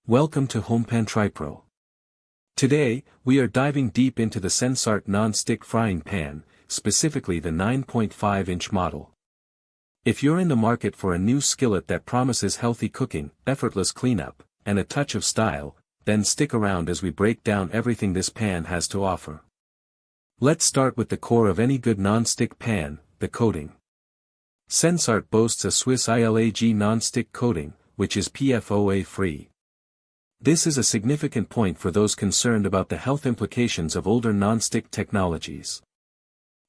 Welcome to HomePan TriPro. Today, we are diving deep into the SENSARTE Non-Stick Frying Pan, specifically the 9.5-inch model. If you're in the market for a new skillet that promises healthy cooking, effortless cleanup, and a touch of style, then stick around as we break down everything this pan has to offer. Let's start with the core of any good non-stick pan, the coating. SENSARTE boasts a Swiss ILAG non-stick coating, which is PFOA-free. This is a significant point for those concerned about the health implications of older non-stick technologies.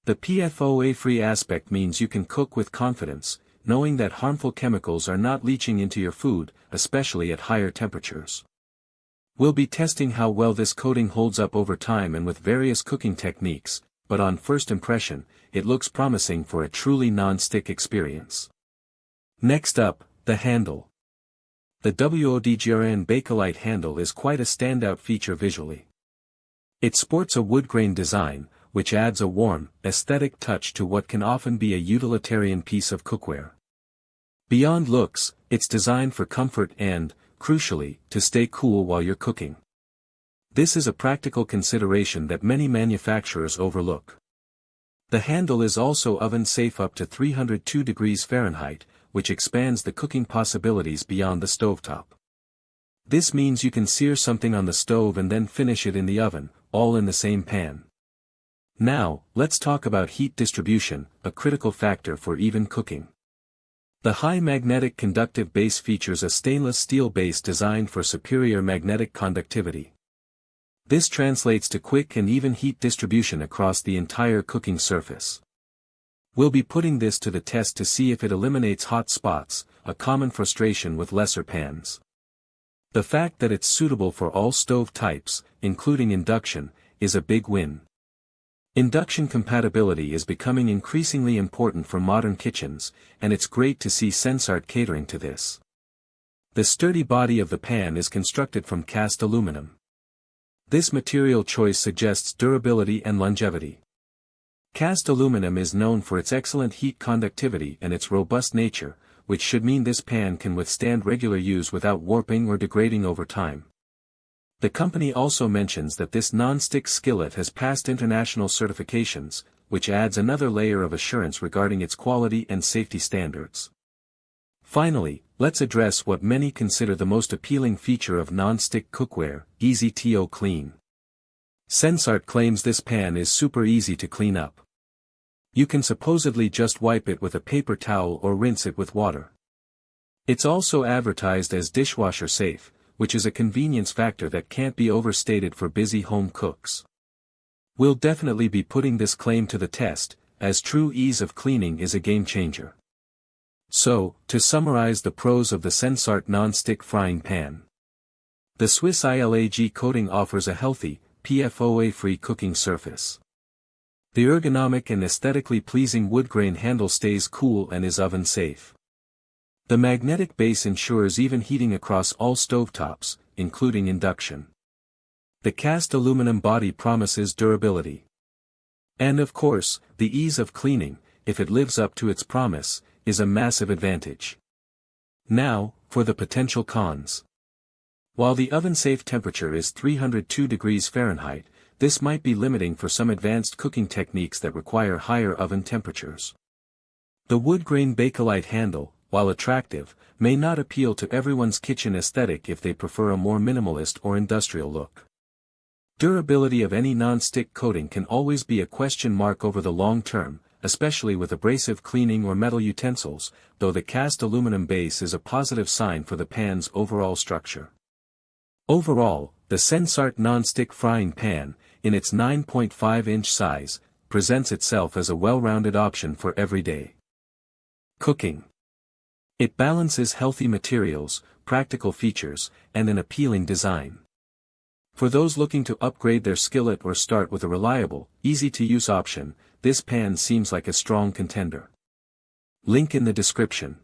The PFOA-free aspect means you can cook with confidence, knowing that harmful chemicals are not leaching into your food, especially at higher temperatures. We'll be testing how well this coating holds up over time and with various cooking techniques, but on first impression, it looks promising for a truly non-stick experience. Next up, the handle. The WOODGRAIN Bakelite handle is quite a standout feature visually. It sports a wood grain design, which adds a warm, aesthetic touch to what can often be a utilitarian piece of cookware. Beyond looks, it's designed for comfort and, crucially, to stay cool while you're cooking. This is a practical consideration that many manufacturers overlook. The handle is also oven-safe up to 302 degrees Fahrenheit, which expands the cooking possibilities beyond the stovetop. This means you can sear something on the stove and then finish it in the oven, all in the same pan. Now, let's talk about heat distribution, a critical factor for even cooking. The high magnetic conductive base features a stainless steel base designed for superior magnetic conductivity. This translates to quick and even heat distribution across the entire cooking surface. We'll be putting this to the test to see if it eliminates hot spots, a common frustration with lesser pans. The fact that it's suitable for all stove types, including induction, is a big win. Induction compatibility is becoming increasingly important for modern kitchens, and it's great to see SENSARTE catering to this. The sturdy body of the pan is constructed from cast aluminum. This material choice suggests durability and longevity. Cast aluminum is known for its excellent heat conductivity and its robust nature, which should mean this pan can withstand regular use without warping or degrading over time. The company also mentions that this non-stick skillet has passed international certifications, which adds another layer of assurance regarding its quality and safety standards. Finally, let's address what many consider the most appealing feature of non-stick cookware: easy to clean. SENSARTE claims this pan is super easy to clean up. You can supposedly just wipe it with a paper towel or rinse it with water. It's also advertised as dishwasher safe, which is a convenience factor that can't be overstated for busy home cooks. We'll definitely be putting this claim to the test, as true ease of cleaning is a game changer. So, to summarize the pros of the SENSARTE non-stick frying pan. The Swiss ILAG coating offers a healthy, PFOA-free cooking surface. The ergonomic and aesthetically pleasing wood grain handle stays cool and is oven safe. The magnetic base ensures even heating across all stovetops, including induction. The cast aluminum body promises durability. And of course, the ease of cleaning, if it lives up to its promise, is a massive advantage. Now, for the potential cons. While the oven-safe temperature is 302 degrees Fahrenheit, this might be limiting for some advanced cooking techniques that require higher oven temperatures. The wood grain bakelite handle, while attractive, may not appeal to everyone's kitchen aesthetic if they prefer a more minimalist or industrial look. Durability of any non-stick coating can always be a question mark over the long term, especially with abrasive cleaning or metal utensils, though the cast aluminum base is a positive sign for the pan's overall structure. Overall, the SENSARTE non-stick frying pan, in its 9.5-inch size, presents itself as a well-rounded option for everyday cooking. It balances healthy materials, practical features, and an appealing design. For those looking to upgrade their skillet or start with a reliable, easy-to-use option, this pan seems like a strong contender. Link in the description.